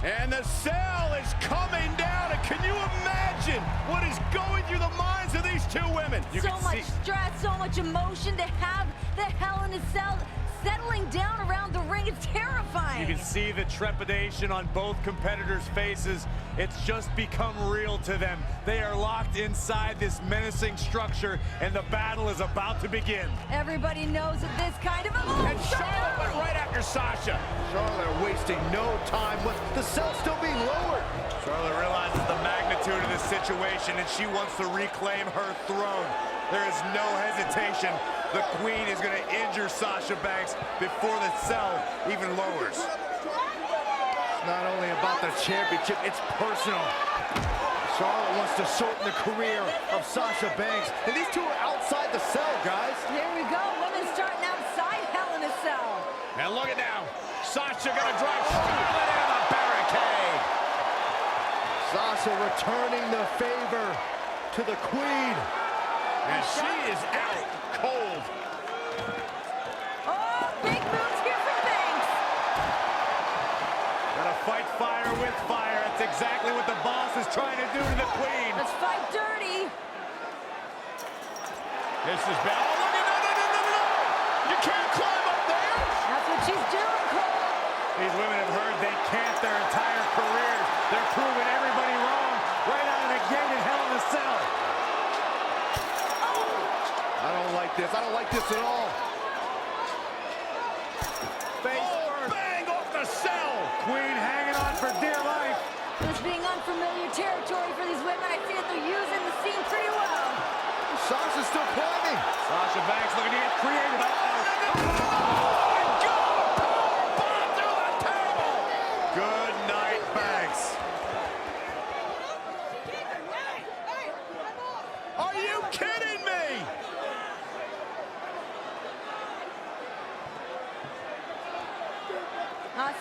And the cell is coming down, and can you imagine what is going through the minds of these two women? So much stress, so much emotion to have the Hell in a Cell settling down around the ring. It's terrifying. You can see the trepidation on both competitors' faces. It's just become real to them. They are locked inside this menacing structure, and the battle is about to begin. Everybody knows that this kind of... And Charlotte went right after Sasha. Charlotte wasting no time with the cell still being lowered. Charlotte realizes the magnitude of this situation, and she wants to reclaim her throne. There is no hesitation. The Queen is going to injure Sasha Banks before the cell even lowers. It's not only about the championship, it's personal. Charlotte wants to shorten the career of Sasha Banks, and these two are outside the cell, guys. Here we go, women starting outside Hell in a Cell. And look at now, Sasha gonna drive Charlotte into the barricade. Sasha returning the favor to the Queen. And she is out cold. Oh, big moves here from Banks. Gotta fight fire with fire. That's exactly what the boss is trying to do to the Queen. Let's fight dirty. This is bad. Oh, look at no. You can't climb up there. That's what she's doing, Cole. These women have heard they can't their entire careers. They're proving everybody wrong right out of the gate in Hell in a Cell. I don't like this. I don't like this at all. Face bang off the cell. Queen hanging on for dear life. This being unfamiliar territory for these women, I feel they're using the scene pretty well. Sasha's still climbing. Sasha Banks looking to get creative. Good night, Banks. Are you kidding me?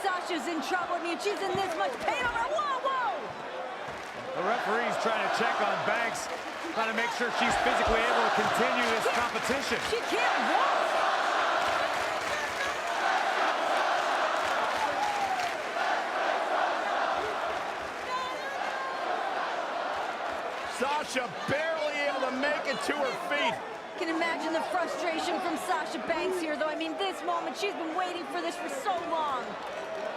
Sasha's in trouble. I mean, she's in this much pain over. Whoa! The referee's trying to check on Banks, trying to make sure she's physically able to continue this competition. She can't walk. Sasha barely able to make it to her feet. I can imagine the frustration from Sasha Banks here, though. I mean, this moment, she's been waiting for this for so long.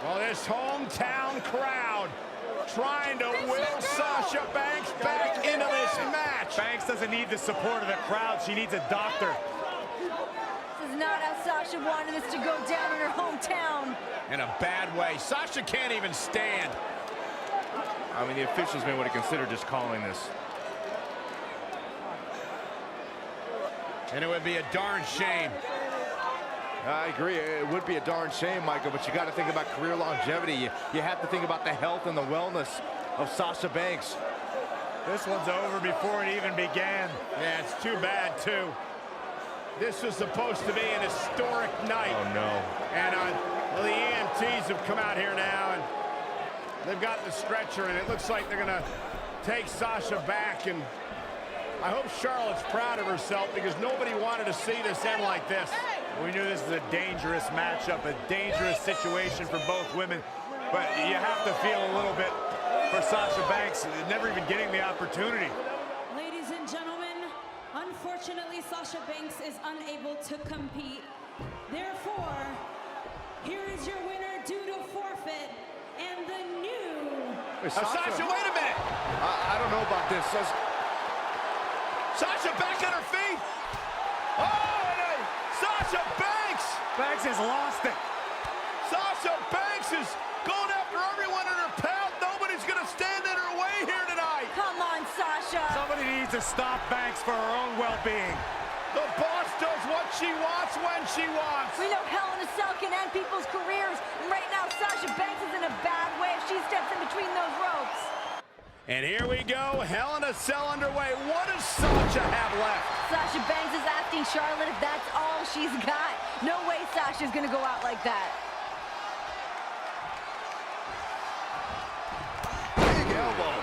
Well, this hometown crowd trying to will Sasha Banks back into this match. Banks doesn't need the support of the crowd. She needs a doctor. This is not how Sasha wanted this to go down in her hometown. In a bad way. Sasha can't even stand. I mean, the officials may want to consider just calling this. And it would be a darn shame. I agree. It would be a darn shame, Michael, but you got to think about career longevity. You have to think about the health and the wellness of Sasha Banks. This one's over before it even began. Yeah, it's too bad, too. This was supposed to be an historic night. Oh, no. And the EMT EMTs have come out here now, and they've got the stretcher, and it looks like they're gonna take Sasha back, and I hope Charlotte's proud of herself because nobody wanted to see this end like this. We knew this was a dangerous matchup, a dangerous situation for both women, but you have to feel a little bit for Sasha Banks, never even getting the opportunity. Ladies and gentlemen, unfortunately, Sasha Banks is unable to compete. Therefore, here is your winner due to forfeit, and the new... Sasha, wait a minute! I don't know about this. Sasha back on her feet! Oh, Sasha Banks! Banks has lost it. Sasha Banks is going after everyone in her path. Nobody's gonna stand in her way here tonight. Come on, Sasha. Somebody needs to stop Banks for her own well-being. The boss does what she wants when she wants. We know Hell in a Cell can end people's careers, and right now Sasha Banks is in a bad way if she steps in between those ropes. And here we go, Hell in a Cell underway. What does Sasha have left? Sasha Banks is asking Charlotte if that's all she's got. No way Sasha's gonna go out like that. Big elbow.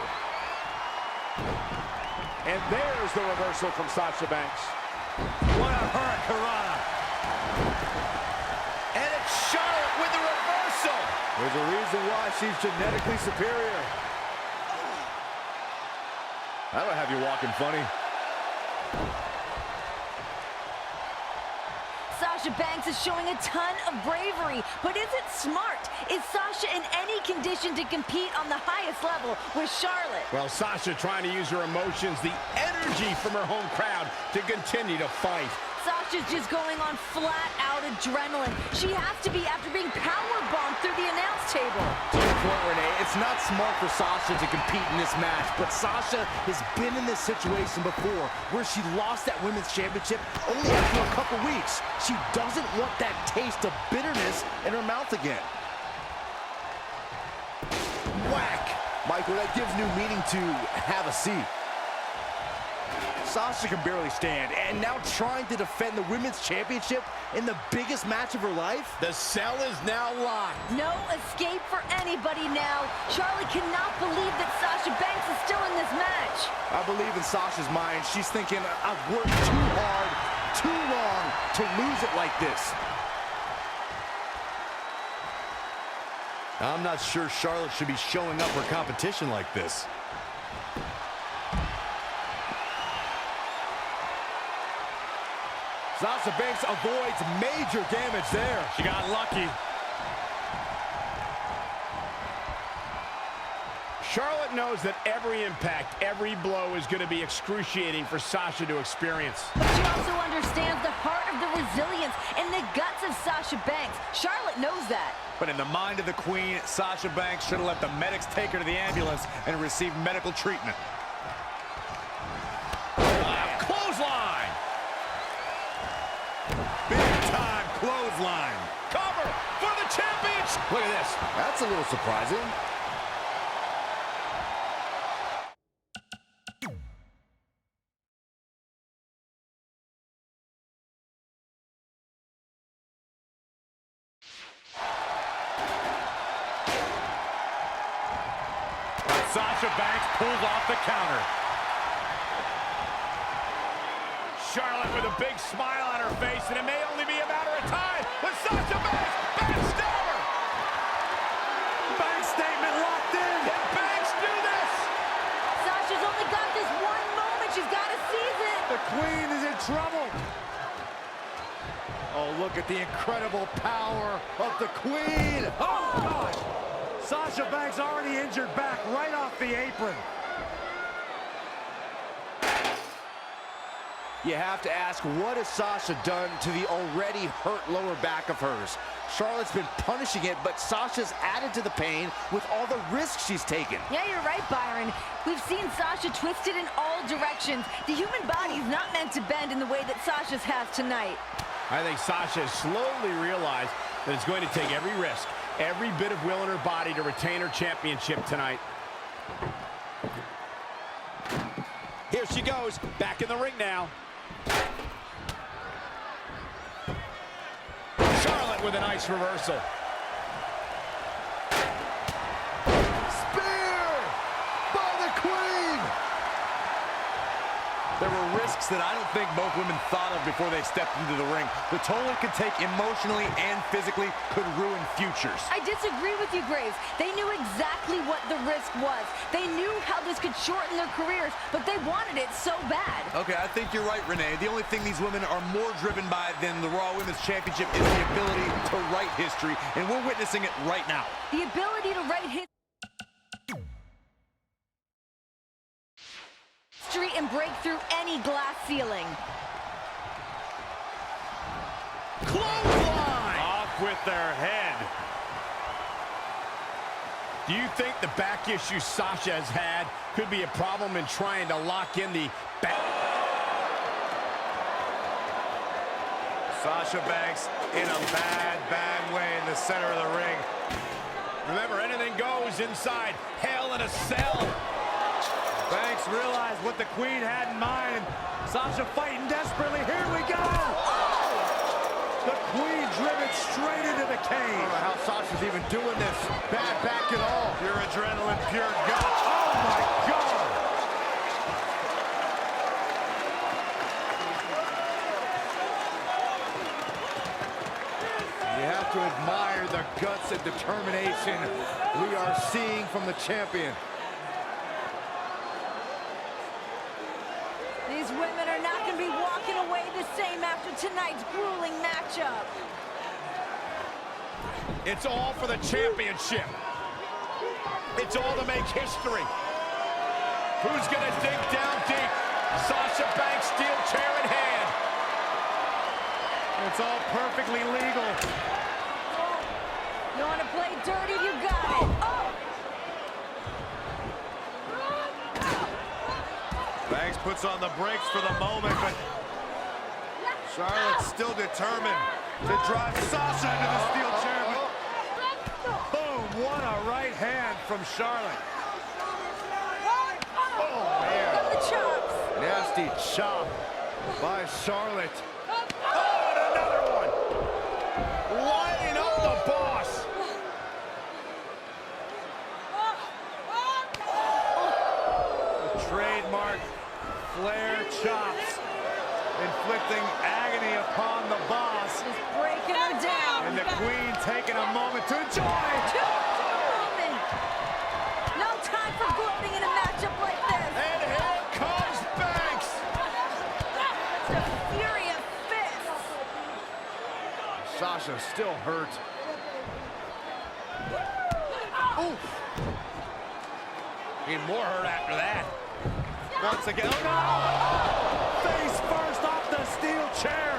And there's the reversal from Sasha Banks. What a hurricanrana. And it's Charlotte with the reversal. There's a reason why she's genetically superior. That'll have you walking funny. Sasha Banks is showing a ton of bravery, but is it smart? Is Sasha in any condition to compete on the highest level with Charlotte? Well, Sasha trying to use her emotions, the energy from her home crowd to continue to fight. Sasha's just going on flat-out adrenaline. She has to be after being powerbombed through the announce table. To your point, Renee, it's not smart for Sasha to compete in this match, but Sasha has been in this situation before where she lost that women's championship only after a couple weeks. She doesn't want that taste of bitterness in her mouth again. Whack! Michael, that gives new meaning to have a seat. Sasha can barely stand, and now trying to defend the women's championship in the biggest match of her life? The cell is now locked. No escape for anybody now. Charlotte cannot believe that Sasha Banks is still in this match. I believe in Sasha's mind. She's thinking, I've worked too hard, too long to lose it like this. I'm not sure Charlotte should be showing up for competition like this. Sasha Banks avoids major damage there. She got lucky. Charlotte knows that every impact, every blow is going to be excruciating for Sasha to experience. But she also understands the heart of the resilience and the guts of Sasha Banks. Charlotte knows that. But in the mind of the Queen, Sasha Banks should have let the medics take her to the ambulance and receive medical treatment. Clothesline! Big-time clothesline. Cover for the championship! Look at this. That's a little surprising. Sasha Banks pulls off the counter. Charlotte with a big smile on her face, and it may only be a matter of time. But Sasha Banks, backstabber! Banks statement locked in. Can Banks do this? Sasha's only got this one moment. She's got to seize it. The Queen is in trouble. Oh, look at the incredible power of the Queen. Oh, God. Sasha Banks already injured back right off the apron. You have to ask, what has Sasha done to the already hurt lower back of hers? Charlotte's been punishing it, but Sasha's added to the pain with all the risks she's taken. Yeah, you're right, Byron. We've seen Sasha twisted in all directions. The human body is not meant to bend in the way that Sasha's has tonight. I think Sasha has slowly realized that it's going to take every risk, every bit of will in her body to retain her championship tonight. Here she goes, back in the ring now. Charlotte with a nice reversal. There were risks that I don't think both women thought of before they stepped into the ring. The toll it could take emotionally and physically could ruin futures. I disagree with you, Graves. They knew exactly what the risk was. They knew how this could shorten their careers, but they wanted it so bad. Okay, I think you're right, Renee. The only thing these women are more driven by than the Raw Women's Championship is the ability to write history, and we're witnessing it right now. The ability to write history and break through any glass ceiling. Clothesline! Off with their head. Do you think the back issue Sasha has had could be a problem in trying to lock in the back? Sasha Banks in a bad way in the center of the ring. Remember, anything goes inside Hell in a Cell. Banks realized what the Queen had in mind, and Sasha fighting desperately. Here we go! The Queen driven straight into the cage. I don't know how Sasha's even doing this. Bad back at all. Pure adrenaline, pure gut. Oh my God! You have to admire the guts and determination we are seeing from the champion. These women are not going to be walking away the same after tonight's grueling matchup. It's all for the championship. It's all to make history. Who's going to dig down deep? Sasha Banks, steel chair in hand. It's all perfectly legal. You want to play dirty? You got it. Oh! Banks puts on the brakes for the moment, but Charlotte's still determined to drive Sasha into the steel chair. Boom, what a right hand from Charlotte. Oh, man. Got the chops. Nasty chop by Charlotte. Oh, and another one. Lighting up the boss. Trademark Flair chops, inflicting agony upon the boss. Just breaking her down. And the Queen taking a moment to enjoy. Moment. No time for gloating in a matchup like this. And here comes Banks. It's a fury of fists. Sasha still hurt. Oof. Need more hurt after that. Once again, oh no! Face first off the steel chair.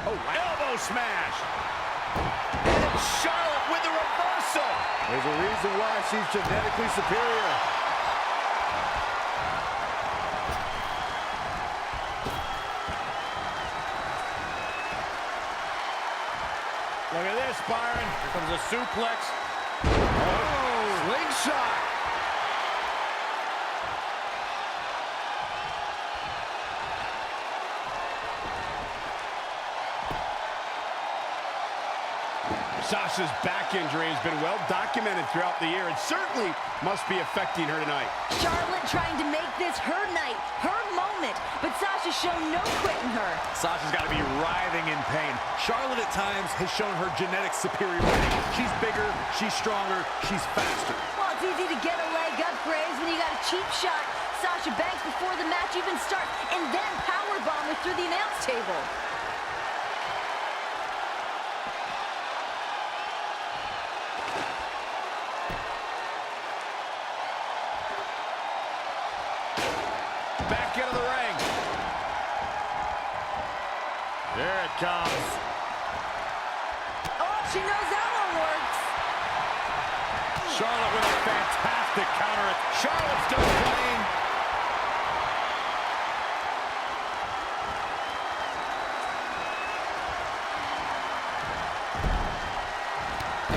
Oh, wow. Elbow smash. And Charlotte with the reversal. There's a reason why she's genetically superior. Look at this, Byron. Here comes a suplex. Oh, slingshot. Sasha's back injury has been well documented throughout the year and certainly must be affecting her tonight. Charlotte trying to make this her night, her moment, but Sasha's shown no quit in her. Sasha's got to be writhing in pain. Charlotte at times has shown her genetic superiority. She's bigger, she's stronger, she's faster. Well, it's easy to get a leg up, Graves, when you got a cheap shot. Sasha Banks before the match even starts, and then powerbomb her through the announce table. Back into the ring. There it comes. Oh, she knows that one works. Charlotte with a fantastic counter. Charlotte's done playing.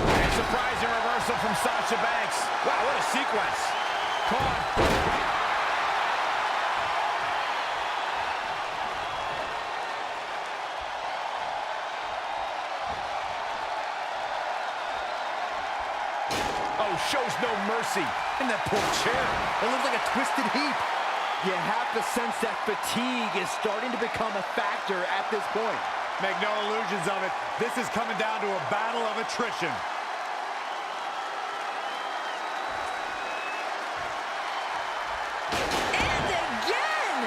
And surprising reversal from Sasha Banks. Wow, what a sequence. Caught. Oh, shows no mercy. And that poor chair, it looks like a twisted heap. You have to sense that fatigue is starting to become a factor at this point. Make no illusions of it. This is coming down to a battle of attrition. And again!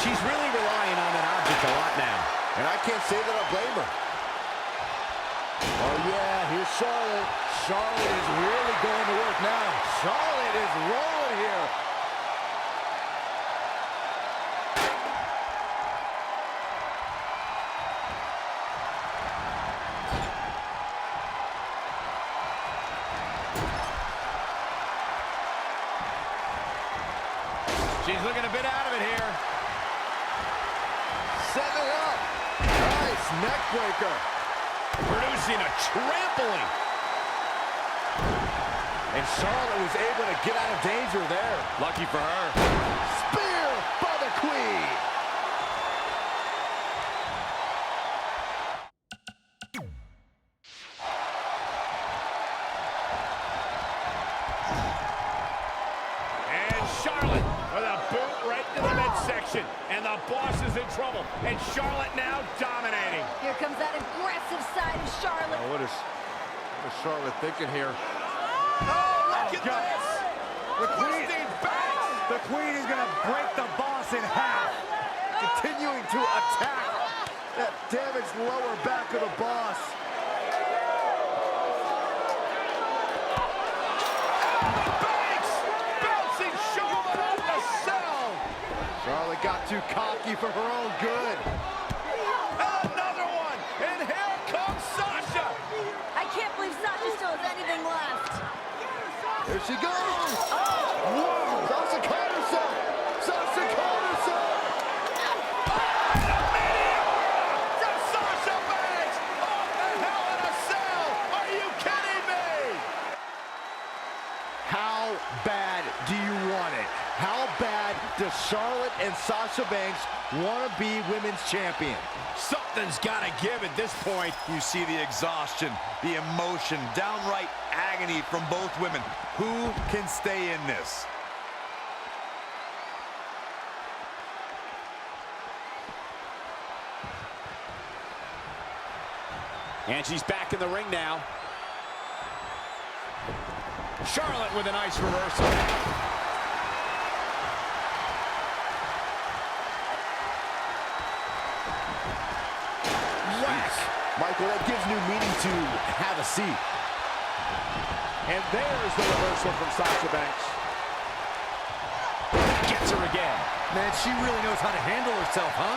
She's really relying on that object a lot now. And I can't say that I blame her. Oh, yeah, here's Charlotte. Charlotte is really going to work now. Charlotte is rolling here. She's looking a bit out of it here. Set it up. Nice neck breaker. Producing a trampling. And Charlotte was able to get out of danger there. Lucky for her. Spear by the Queen. And Charlotte with a boot right to the midsection. And the boss is in trouble. And Charlotte now dominating. Here comes that aggressive side of Charlotte. What is Charlotte thinking here? Look at this. The Queen is going to break the boss in half. Continuing to attack that damaged lower back of the boss. Banks bouncing Charlotte out the cell. Charlotte got too cocky for her own good. Another one. And here comes Sasha. I can't believe Sasha still has anything left. Here she goes. Whoa! Sasha caught herself. Sasha caught herself. From Sasha Banks. Off the Hell in a Cell. Are you kidding me? How bad do you want it? How bad does Charlotte and Sasha Banks want to be women's champion? Something's got to give at this point. You see the exhaustion, the emotion, downright agony from both women. Who can stay in this? And she's back in the ring now. Charlotte with a nice reversal. Whack! Michael, that gives new meaning to have a seat. And there's the reversal from Sasha Banks. Gets her again. Man, she really knows how to handle herself, huh?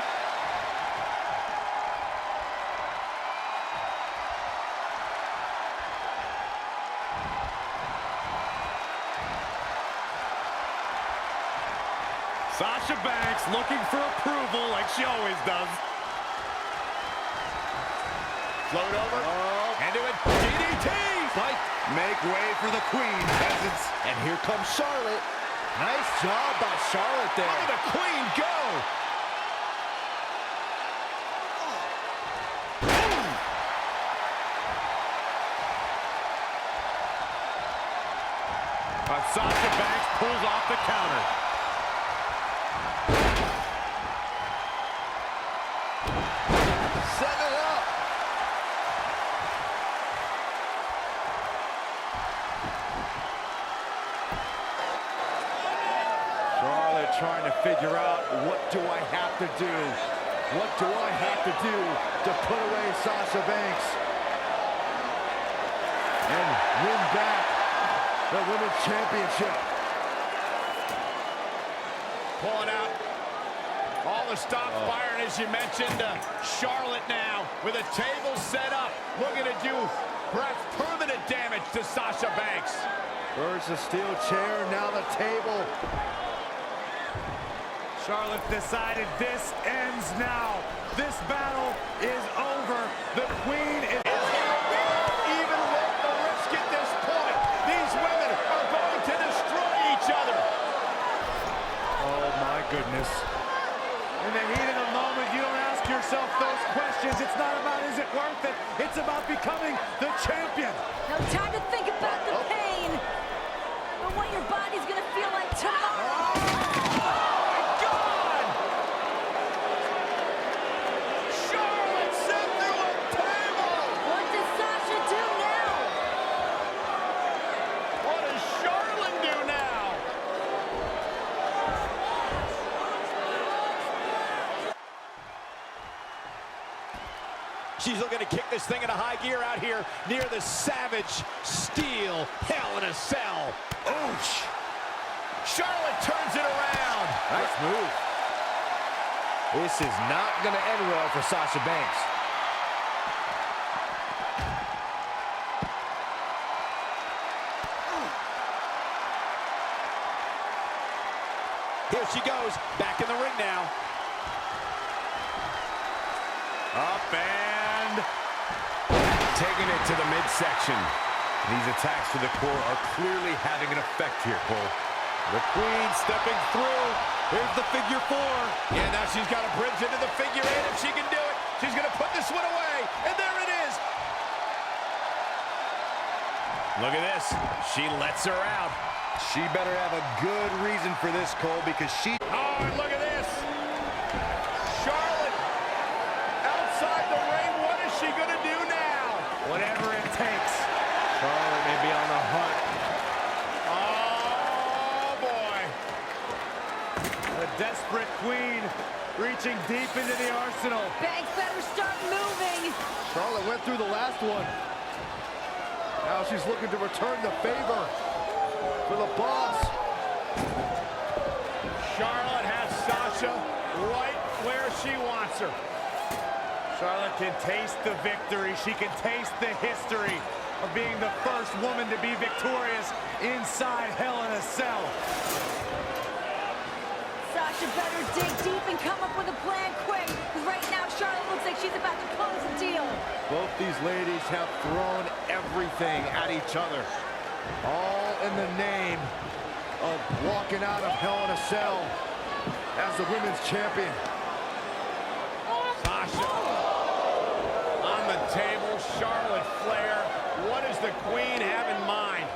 Sasha Banks looking for approval like she always does. Float over. And do it. DDT. Fight. Make way for the Queen, peasants. And here comes Charlotte. Nice job by Charlotte there. Look at the Queen go. But Sasha Banks pulls off the counter. Set it up. Charlotte trying to figure out, what do I have to do? What do I have to do to put away Sasha Banks and win back the Women's Championship? Pulling out all the stops firing, as you mentioned. Charlotte now with a table set up, looking to do perhaps permanent damage to Sasha Banks. First the steel chair, now the table. Charlotte decided this ends now. This battle is over. The Queen is... Even with the risk at this point, these women are going to destroy each other. Oh my goodness. In the heat of the moment, you don't ask yourself those questions. matches, it's not about is it worth it, it's about becoming the champion. No time to think about the pain, but what your body's gonna feel like tomorrow. Oh my God! Charlotte sent through a table! What does Sasha do now? What does Charlotte do now? She's looking to kick this thing into high gear out here near the Savage Steel Hell in a Cell. Oosh! Charlotte turns it around. Nice move. This is not going to end well for Sasha Banks. Here she goes, back in the ring now. Up and Taking it to the midsection. These attacks to the core are clearly having an effect here, Cole. the Queen stepping through. Here's the figure 4. Yeah, now she's got a bridge into the figure 8. If she can do it, she's going to put this one away. And there it is. Look at this. She lets her out. She better have a good reason for this, Cole, because she... Oh, and look at this. Charlotte outside the ring. What is she going to do now? Whatever it takes. Charlotte may be on the hunt. Oh, boy. The desperate Queen reaching deep into the arsenal. Banks better start moving. Charlotte went through the last one. Now she's looking to return the favor for the boss. Charlotte has Sasha right where she wants her. Charlotte can taste the victory. She can taste the history of being the first woman to be victorious inside Hell in a Cell. Sasha better dig deep and come up with a plan quick. 'Cause right now, Charlotte looks like she's about to close the deal. Both these ladies have thrown everything at each other, all in the name of walking out of Hell in a Cell as the women's champion. Sasha on the table. Charlotte Flair. What does the Queen have in mind?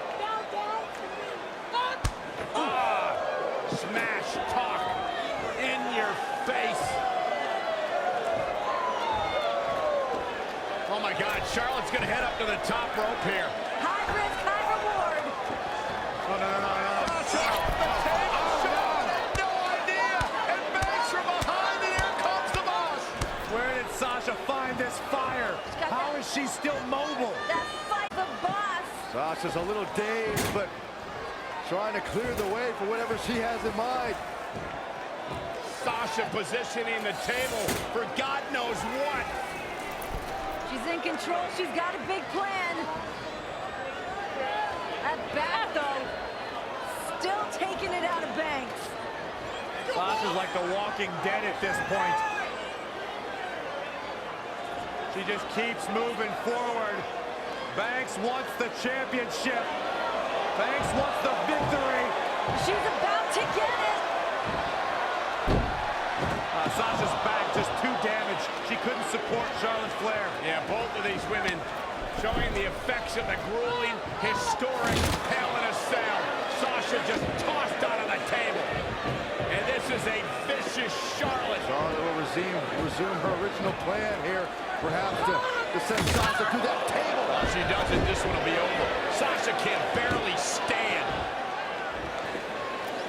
Ah, smash talk in your face. Oh my God, Charlotte's gonna head up to the top rope here. High risk, high reward. Oh, no. Sasha off the table. Charlotte had no idea. And Banks from behind, and here comes the boss. Where did Sasha find this fire? How is she still mobile? That fight the boss. Sasha's a little dazed, but trying to clear the way for whatever she has in mind. Sasha positioning the table for God knows what. She's in control. She's got a big plan. That back, though, still taking it out of Banks. Sasha's like the Walking Dead at this point. She just keeps moving forward. Banks wants the championship. Banks wants the victory. She's about to get it. Sasha's back just too damaged. She couldn't support Charlotte Flair. Yeah, both of these women showing the effects of the grueling, historic Hell in a Cell. Sasha just tossed out of the table. And this is a vicious Charlotte. Charlotte will resume her original plan here, perhaps to send Sasha through that table. If she doesn't, this one will be over. Sasha can barely stand.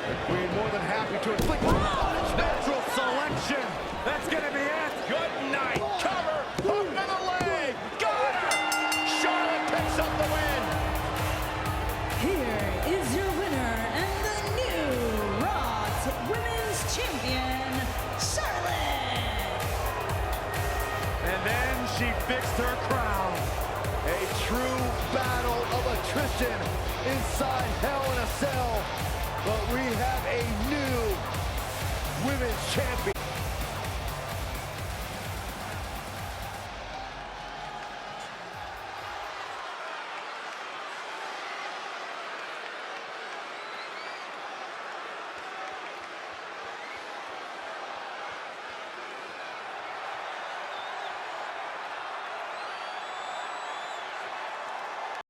The Queen more than happy to inflict natural selection. That's going to be it. Good night. Cover. Hook to the leg. Got her. Charlotte picks up the win. Here is your winner and the new Raw Women's Champion, Charlotte. And then she fixed her crown. A true battle of attrition inside Hell in a Cell. But we have a new women's champion.